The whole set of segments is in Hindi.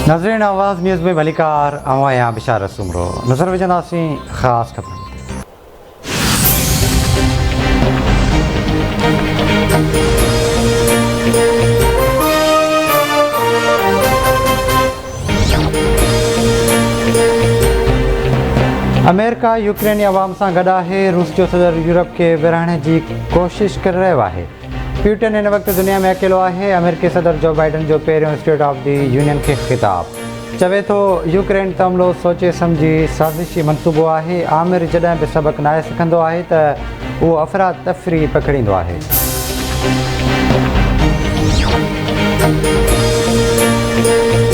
नाज़रीन आवाज़ न्यूज़ में भलीकार अवां या बिशारत सुमरो नज़र विझंदासीं ख़ासि ख़बरूं। अमेरिका यूक्रेन अवाम सां गॾु आहे। रूस जो सदर यूरोप खे विरहाइण जी कोशिश करे रहियो आहे। प्यूटन हिन वक़्तु दुनिया में अकेलो आहे। अमेरिकी सदर जो बाइडन जो पहिरियों स्टेट ऑफ द यूनियन खे ख़िताब चवे थो यूक्रेन ते हमिलो सोचे सम्झी साज़िशी मनसूबो आहे। आमिर जॾहिं बि सबक़ु नाहे सिखंदो आहे त उहो अफ़रा तफ़री पकड़ींदो आहे।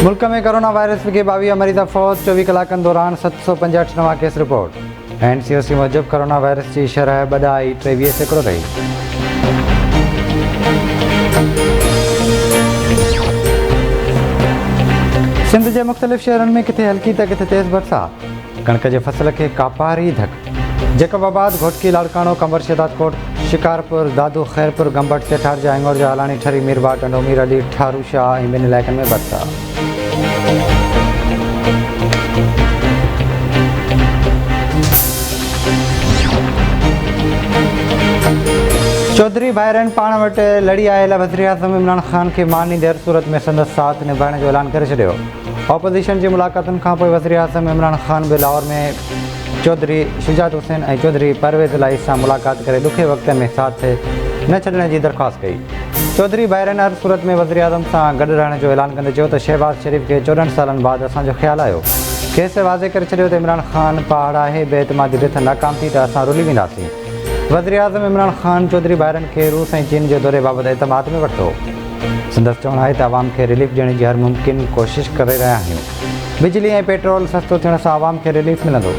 मुल्क में कोरोना वायरस के 22 मरीज़ फौत। 24 कलाकनि दौरान 765 नवां केस रिपोर्ट। NCOC मूजिबि कोरोना वायरस जी शरह बढ़ाई 23 सैकड़ो रही। सिंध के मुख़्तलिफ़ शहरनि में किथे हल्की त किथे तेज़ बरसात। कणक के फसल के कापारी धक। जैकबाबाद, घोटकी, लाड़काणो, कंवर, शहदादकोट, शिकारपुर, दादू, खैरपुर, गंबट, सेठारजा, इंगोरजा, हलानी, ठरी, मीरबाट, मीर अली, ठारू शाह ऐं ॿिनि इलाइक़नि में बरसात। चौधरी भाइरनि पाण वटि लड़ी आयल वज़ीर आज़म इमरान ख़ान खे मानी देर सूरत में संदसि साथ निभाइण जो ऐलान करे छॾियो। ऑपोज़िशन जी मुलाक़ातुनि खां पोइ वज़ीर आज़म इमरान ख़ान बि लाहौर में चौधरी शुजात हुसैन ऐं चौधरी परवेज़ इलाही सां मुलाक़ात करे ॾुखे वक़्तनि में साथ न छॾण जी दरख़्वास्त कई। चौधरी भाइरनि हर सूरत में वज़ीर आज़म सां गॾु रहण जो ऐलान कंदे चयो त शहबाज़ शरीफ़ खे 14 सालनि बाद असांजो ख़्यालु आयो। खेसि वाज़े करे छॾियो त इमरान ख़ान पहाड़ आहे, बेइतमादी रिथ नाकाम थी त असां रुली वेंदासीं। वज़ीर आज़म इमरान ख़ान चौधरी भाइरनि खे रूस ऐं चीन जे दौरे बाबति एतमाद में वरितो। संदसि चवणु आहे त आवाम खे रिलीफ ॾियण जी हर मुमकिन कोशिश करे रहिया आहियूं। बिजली ऐं पेट्रोल सस्तो थियण सां आवाम खे रिलीफ मिलंदो।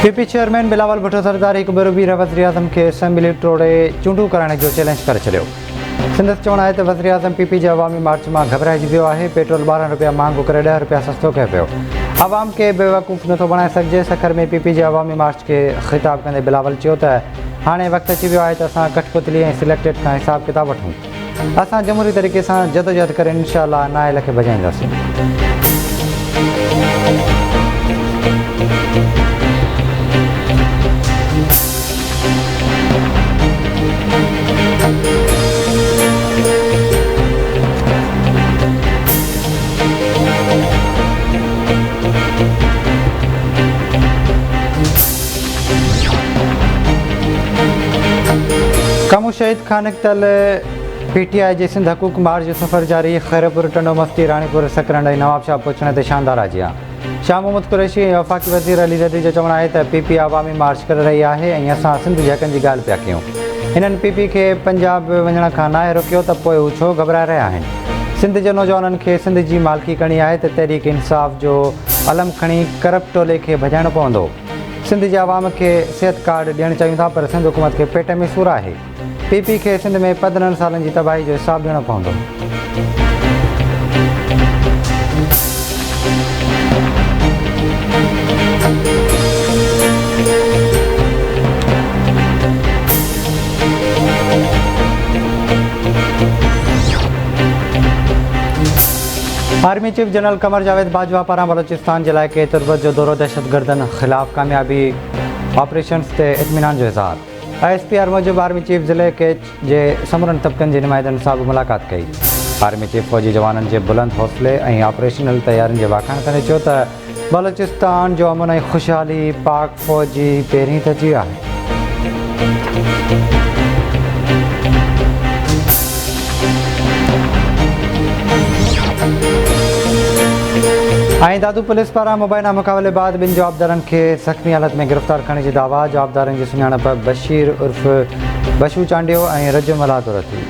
पीपी चेयरमैन बिलावल भुट्टो सरदार हिकु भेरो ॿीहर वज़ीर आज़म खे असेंबली टोड़े चूंडू कराइण जो चैलेंज करे छॾियो। संदसि चवणु आहे त वज़ीर आज़म पीपी जे अवामी मार्च मां घबराइजी वियो आहे। पेट्रोल 12 रुपया महांगो करे 10 रुपया सस्तो कयो पियो। आवाम खे बेवकूफ़ नथो बणाए सघिजे। सखर में पीपी जे अवामी मार्च खे ख़िताब कंदे बिलावल चयो त हाणे वक़्तु अची वियो आहे त असां कठपुतली ऐं सिलेक्टेड खां हिसाब किताब वठूं। असां जमहूरी तरीक़े सां जदोजहद करे इनशाअल्लाह नाइल खे भॼाईंदासीं। कमु शहीद खान तल PTI जे सिंध हक़ूक़ मार्च जो सफ़र जारी। खैरपुर, टंडो मस्ती, राणीपुर, सकरंड ऐं नवाबशाह पहुचण ते शानदार आजियां। शाह मोहम्मद कुरैशी ऐं वफ़ाक़ी वज़ीर अली ज़ैदी जो चवणु आहे त PP अवामी मार्च करे रही आहे ऐं असां सिंध जे हक़नि जी ॻाल्हि पिया कयूं। हिननि PP खे पंजाब वञण खां नाहे रोकियो त पोइ हू छो घबराए रहिया आहिनि। सिंध जे नौजवाननि खे सिंध जी मालिकी करणी आहे त तहरीक इंसाफ़ जो अलम खणी करप्ट टोले खे भॼाइणो पवंदो। सिंध जे अवाम खे सिहत कार्ड ॾियणु चाहियूं था पर सिंध हुकूमत खे पेट में सूरु आहे। PP खे सिंध में 15 सालनि जी तबाही जो हिसाबु ॾियणो पवंदो। Army chief general Qamar Javed Bajwa पारां बलोचिस्तान जे इलाइक़े तुर्बत जो दौरो दहशतगर्दनि ख़िलाफ़ कामयाबी ऑपरेशन्स ते इत्मीनान जो इज़हार। ISPR मूजिबि आर्मी चीफ ज़िले केच जे समूरनि तबक़नि जे नुमाइंदनि सां बि मुलाक़ात कई। आर्मी चीफ फ़ौजी जवाननि जे बुलंद हौसले ऐं ऑपरेशनल तयारियुनि जे वाखाण कंदे चयो त बलोचिस्तान जो अमन ऐं ख़ुशहाली पाक फ़ौज जी पहिरीं तरजीह आहे। ऐं दादू पुलिस पारां मुबैना मुक़ाबले बाद 2 जवाबदारनि खे ज़ख़्मी हालत में गिरफ़्तार करण जी दावा। जवाबदारनि जी सुञाणप बशीर उर्फ़ बशू चांडियो ऐं रजमला तौर थी।